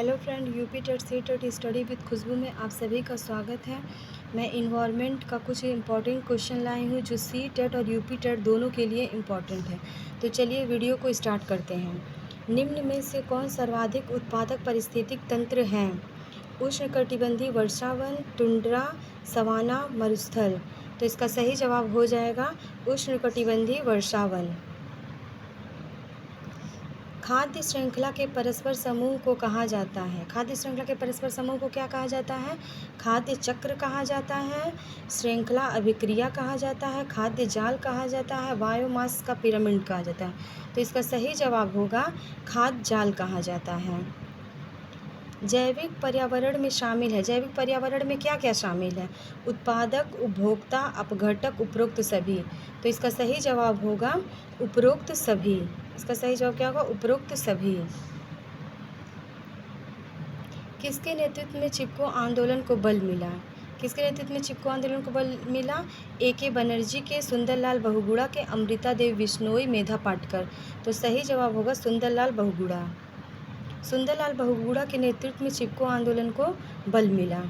Hello friend, UP TET C TET study with Khushboo में आप सभी का स्वागत है। मैं इन्वायरमेंट का कुछ इम्पॉर्टेंट क्वेश्चन लाई हूँ जो सी टेट और यूपी टेट दोनों के लिए इम्पॉर्टेंट है। तो चलिए वीडियो को स्टार्ट करते हैं। निम्न में से कौन सर्वाधिक उत्पादक पारिस्थितिक तंत्र हैं? उष्णकटिबंधीय वर्षावन, टुंड्रा, सवाना, मरुस्थल। तो इसका सही जवाब हो जाएगा उष्णकटिबंधीय वर्षावन। खाद्य श्रृंखला के परस्पर समूह को कहा जाता है? खाद्य श्रृंखला के परस्पर समूह को क्या कहा जाता है? खाद्य चक्र कहा जाता है, श्रृंखला अभिक्रिया कहा जाता है, खाद्य जाल कहा जाता है, बायोमास का पिरामिड कहा जाता है। तो इसका सही जवाब होगा खाद्य जाल कहा जाता है। जैविक पर्यावरण में शामिल है। जैविक पर्यावरण में क्या क्या शामिल है? उत्पादक, उपभोक्ता, अपघटक, उपरोक्त सभी। तो इसका सही जवाब होगा उपरोक्त सभी। इसका सही जवाब क्या होगा? उपरोक्त सभी। किसके नेतृत्व में चिपको आंदोलन को बल मिला? किसके नेतृत्व में चिपको आंदोलन को बल मिला? A.K. बनर्जी के, सुंदरलाल बहुगुणा के, अमृता देवी बिश्नोई, मेधा पाटकर। तो सही जवाब होगा सुंदरलाल बहुगुणा। सुंदरलाल बहुगुणा के नेतृत्व में चिपको आंदोलन को बल मिला।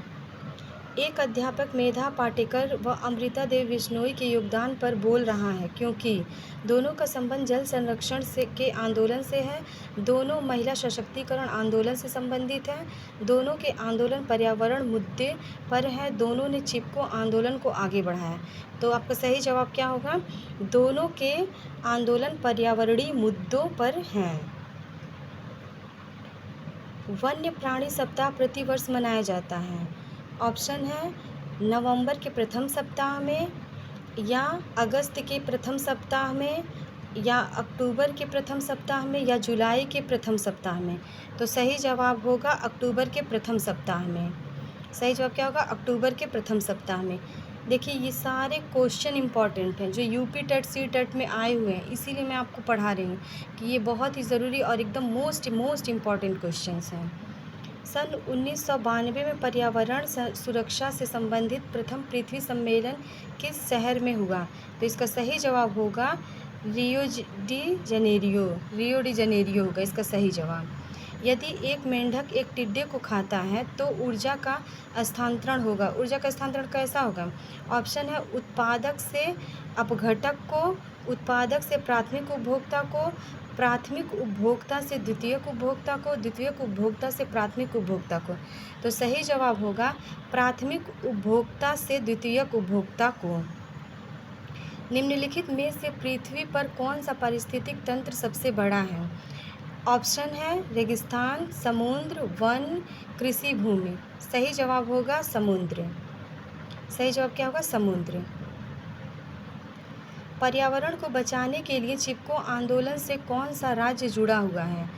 एक अध्यापक मेधा पाटेकर व अमृता देवी बिश्नोई के योगदान पर बोल रहा है क्योंकि दोनों का संबंध जल संरक्षण से के आंदोलन से है, दोनों महिला सशक्तिकरण आंदोलन से संबंधित है, दोनों के आंदोलन पर्यावरण मुद्दे पर है, दोनों ने चिपको आंदोलन को आगे बढ़ाया। तो आपका सही जवाब क्या होगा? दोनों के आंदोलन पर्यावरणीय मुद्दों पर हैं। वन्य प्राणी सप्ताह प्रतिवर्ष मनाया जाता है। ऑप्शन है नवंबर के प्रथम सप्ताह में, या अगस्त के प्रथम सप्ताह में, या अक्टूबर के प्रथम सप्ताह में, या जुलाई के प्रथम सप्ताह में। तो सही जवाब होगा अक्टूबर के प्रथम सप्ताह में। सही जवाब क्या होगा? अक्टूबर के प्रथम सप्ताह में। देखिए, ये सारे क्वेश्चन इंपॉर्टेंट हैं जो यूपी टेट सी टेट में आए हुए हैं, इसीलिए मैं आपको पढ़ा रही हूँ कि ये बहुत ही ज़रूरी और एकदम मोस्ट इम्पॉर्टेंट क्वेश्चंस हैं। सन 1992 में पर्यावरण सुरक्षा से संबंधित प्रथम पृथ्वी सम्मेलन किस शहर में हुआ? तो इसका सही जवाब होगा रियो डी जनेरियो होगा इसका सही जवाब। यदि एक मेंढक एक टिड्डे को खाता है तो ऊर्जा का स्थानांतरण होगा। ऊर्जा का स्थानांतरण कैसा होगा? ऑप्शन है उत्पादक से अपघटक को, उत्पादक से प्राथमिक उपभोक्ता को, प्राथमिक उपभोक्ता से द्वितीयक उपभोक्ता को, द्वितीयक उपभोक्ता से प्राथमिक उपभोक्ता को। तो सही जवाब होगा प्राथमिक उपभोक्ता से द्वितीयक उपभोक्ता को। निम्नलिखित में से पृथ्वी पर कौन सा पारिस्थितिक तंत्र सबसे बड़ा है? ऑप्शन है रेगिस्तान, समुद्र, वन, कृषि भूमि। सही जवाब होगा समुद्र। सही जवाब क्या होगा? समुद्र। पर्यावरण को बचाने के लिए चिपको आंदोलन से कौन सा राज्य जुड़ा हुआ है?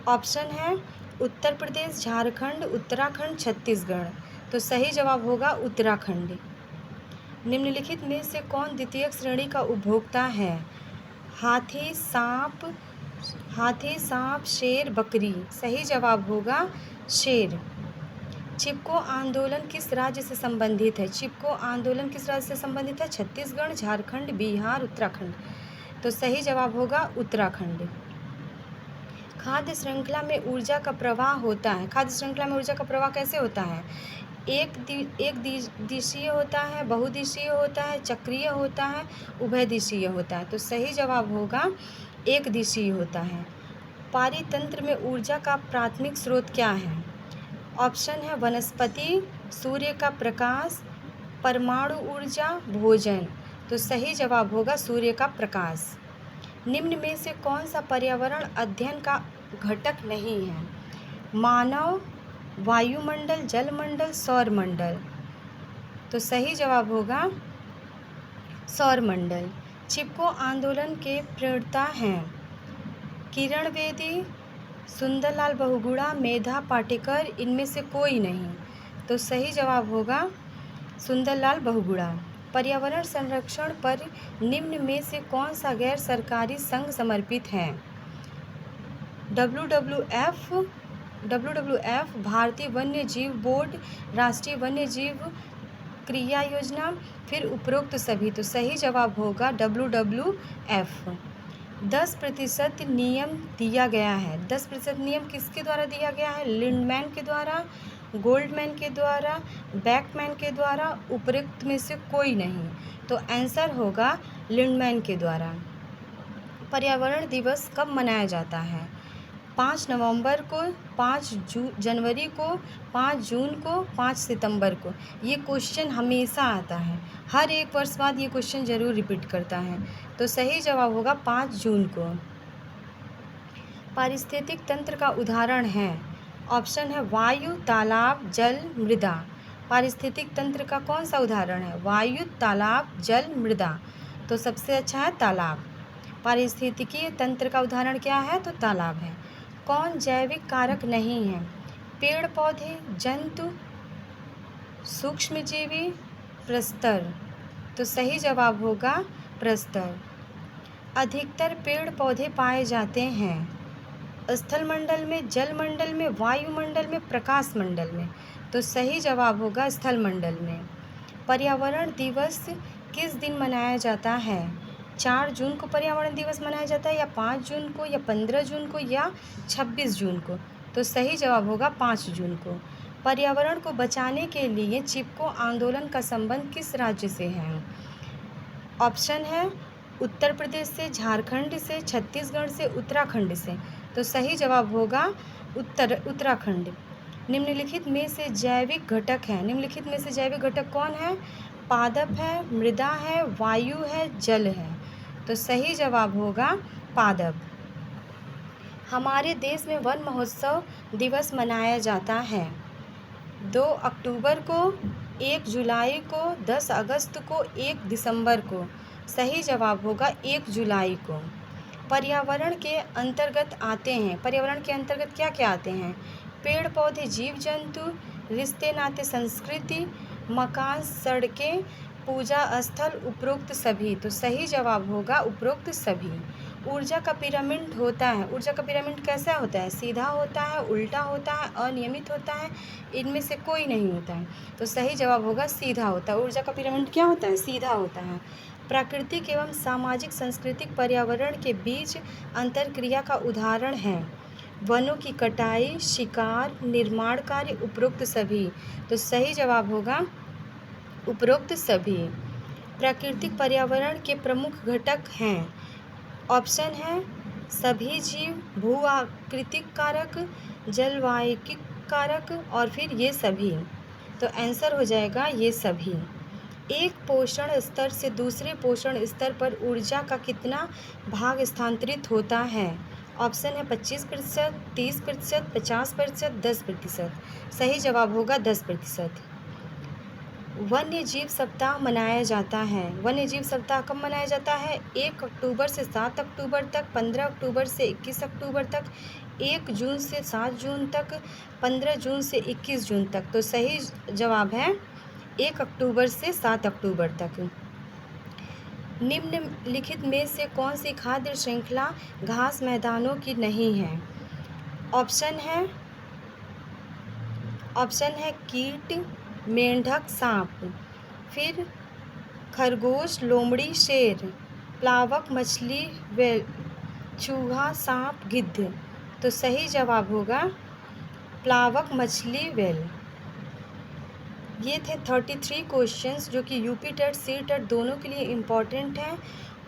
ऑप्शन है उत्तर प्रदेश, झारखंड, उत्तराखंड, छत्तीसगढ़। तो सही जवाब होगा उत्तराखंड। निम्नलिखित में से कौन द्वितीयक श्रेणी का उपभोक्ता है? हाथी, सांप, शेर, बकरी। सही जवाब होगा शेर। चिपको आंदोलन किस राज्य से संबंधित है? चिपको आंदोलन किस राज्य से संबंधित है? छत्तीसगढ़, झारखंड, बिहार, उत्तराखंड। तो सही जवाब होगा उत्तराखंड। खाद्य श्रृंखला में ऊर्जा का प्रवाह होता है। खाद्य श्रृंखला में ऊर्जा का प्रवाह कैसे होता है? एक दिशीय होता है, बहुदिशीय होता है, चक्रीय होता है, उभय दिशीय होता है। तो सही जवाब होगा एक दिशीय होता है। पारितंत्र में ऊर्जा का प्राथमिक स्रोत क्या है? ऑप्शन है वनस्पति, सूर्य का प्रकाश, परमाणु ऊर्जा, भोजन। तो सही जवाब होगा सूर्य का प्रकाश। निम्न में से कौन सा पर्यावरण अध्ययन का घटक नहीं है? मानव, वायुमंडल, जलमंडल, सौरमंडल। तो सही जवाब होगा सौरमंडल। चिपको आंदोलन के प्रणेता हैं किरण बेदी, सुंदरलाल बहुगुणा, मेधा पाटेकर, इनमें से कोई नहीं। तो सही जवाब होगा सुंदरलाल बहुगुणा। पर्यावरण संरक्षण पर निम्न में से कौन सा गैर सरकारी संघ समर्पित है? WWF, भारतीय वन्य जीव बोर्ड, राष्ट्रीय वन्य जीव क्रिया योजना, फिर उपरोक्त सभी। तो सही जवाब होगा WWF। 10% नियम दिया गया है। 10% नियम किसके द्वारा दिया गया है? लिंडमैन के द्वारा, गोल्डमैन के द्वारा, बेकमैन के द्वारा, उपरोक्त में से कोई नहीं। तो आंसर होगा लिंडमैन के द्वारा। पर्यावरण दिवस कब मनाया जाता है? 5 नवंबर को, 5 जनवरी को, 5 जून को, 5 सितंबर को। ये क्वेश्चन हमेशा आता है, हर एक वर्ष बाद ये क्वेश्चन ज़रूर रिपीट करता है। तो सही जवाब होगा 5 जून को। पारिस्थितिक तंत्र का उदाहरण है। ऑप्शन है वायु, तालाब, जल, मृदा। पारिस्थितिक तंत्र का कौन सा उदाहरण है? वायु, तालाब, जल, मृदा। तो सबसे अच्छा है तालाब। पारिस्थितिकीय तंत्र का उदाहरण क्या है? तो तालाब है। कौन जैविक कारक नहीं है? पेड़ पौधे, जंतु, सूक्ष्मजीवी, प्रस्तर। तो सही जवाब होगा प्रस्तर। अधिकतर पेड़ पौधे पाए जाते हैं स्थल मंडल में, जल मंडल में, वायुमंडल में, प्रकाश मंडल में। तो सही जवाब होगा स्थल मंडल में। पर्यावरण दिवस किस दिन मनाया जाता है? 4 जून को पर्यावरण दिवस मनाया जाता है, या 5 जून को, या 15 जून को, या 26 जून को। तो सही जवाब होगा 5 जून को। पर्यावरण को बचाने के लिए चिपको आंदोलन का संबंध किस राज्य से है? ऑप्शन है उत्तर प्रदेश से, झारखंड से, छत्तीसगढ़ से, उत्तराखंड से। तो सही जवाब होगा उत्तराखंड। निम्नलिखित में से जैविक घटक है। निम्नलिखित में से जैविक घटक कौन है? पादप है, मृदा है, वायु है, जल है। तो सही जवाब होगा पादप। हमारे देश में वन महोत्सव दिवस मनाया जाता है 2 अक्टूबर को, 1 जुलाई को, 10 अगस्त को, 1 दिसंबर को। सही जवाब होगा 1 जुलाई को। पर्यावरण के अंतर्गत आते हैं। पर्यावरण के अंतर्गत क्या क्या आते हैं? पेड़ पौधे, जीव जंतु, रिश्ते नाते, संस्कृति, मकान, सड़कें, पूजा स्थल, उपरोक्त सभी। तो सही जवाब होगा उपरोक्त सभी। ऊर्जा का पिरामिड होता है। ऊर्जा का पिरामिड कैसा होता है? सीधा होता है, उल्टा होता है, अनियमित होता है, इनमें से कोई नहीं होता है। तो सही जवाब होगा सीधा होता है। ऊर्जा का पिरामिड क्या होता है? सीधा होता है। प्राकृतिक एवं सामाजिक सांस्कृतिक पर्यावरण के बीच अंतरक्रिया का उदाहरण है वनों की कटाई, शिकार, निर्माण कार्य, उपरोक्त सभी। तो सही जवाब होगा उपरोक्त सभी। प्राकृतिक पर्यावरण के प्रमुख घटक हैं। ऑप्शन है सभी जीव, भू आकृतिक कारक, जलवायिक कारक, और फिर ये सभी। तो आंसर हो जाएगा ये सभी। एक पोषण स्तर से दूसरे पोषण स्तर पर ऊर्जा का कितना भाग स्थानांतरित होता है? ऑप्शन है 25%, 30%, 50%, 10%। सही जवाब होगा 10%। वन्य जीव सप्ताह मनाया जाता है। वन्य जीव सप्ताह कब मनाया जाता है? 1 अक्टूबर से 7 अक्टूबर तक, 15 अक्टूबर से 21 अक्टूबर तक, 1 जून से 7 जून तक, 15 जून से 21 जून तक। तो सही जवाब है 1 अक्टूबर से 7 अक्टूबर तक। निम्नलिखित में से कौन सी खाद्य श्रृंखला घास मैदानों की नहीं है? ऑप्शन है कीट, मेंढक, सांप, फिर खरगोश, लोमड़ी, शेर, प्लावक, मछली, व्हेल, चूहा, सांप, गिद्ध। तो सही जवाब होगा प्लावक, मछली, व्हेल। ये थे 33 क्वेश्चंस जो कि यूपी टेट, सी टेट दोनों के लिए इम्पॉर्टेंट हैं।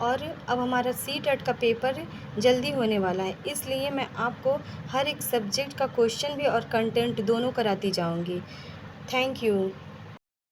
और अब हमारा सी टेट का पेपर जल्दी होने वाला है, इसलिए मैं आपको हर एक सब्जेक्ट का क्वेश्चन भी और कंटेंट दोनों कराती जाऊंगी। Thank you.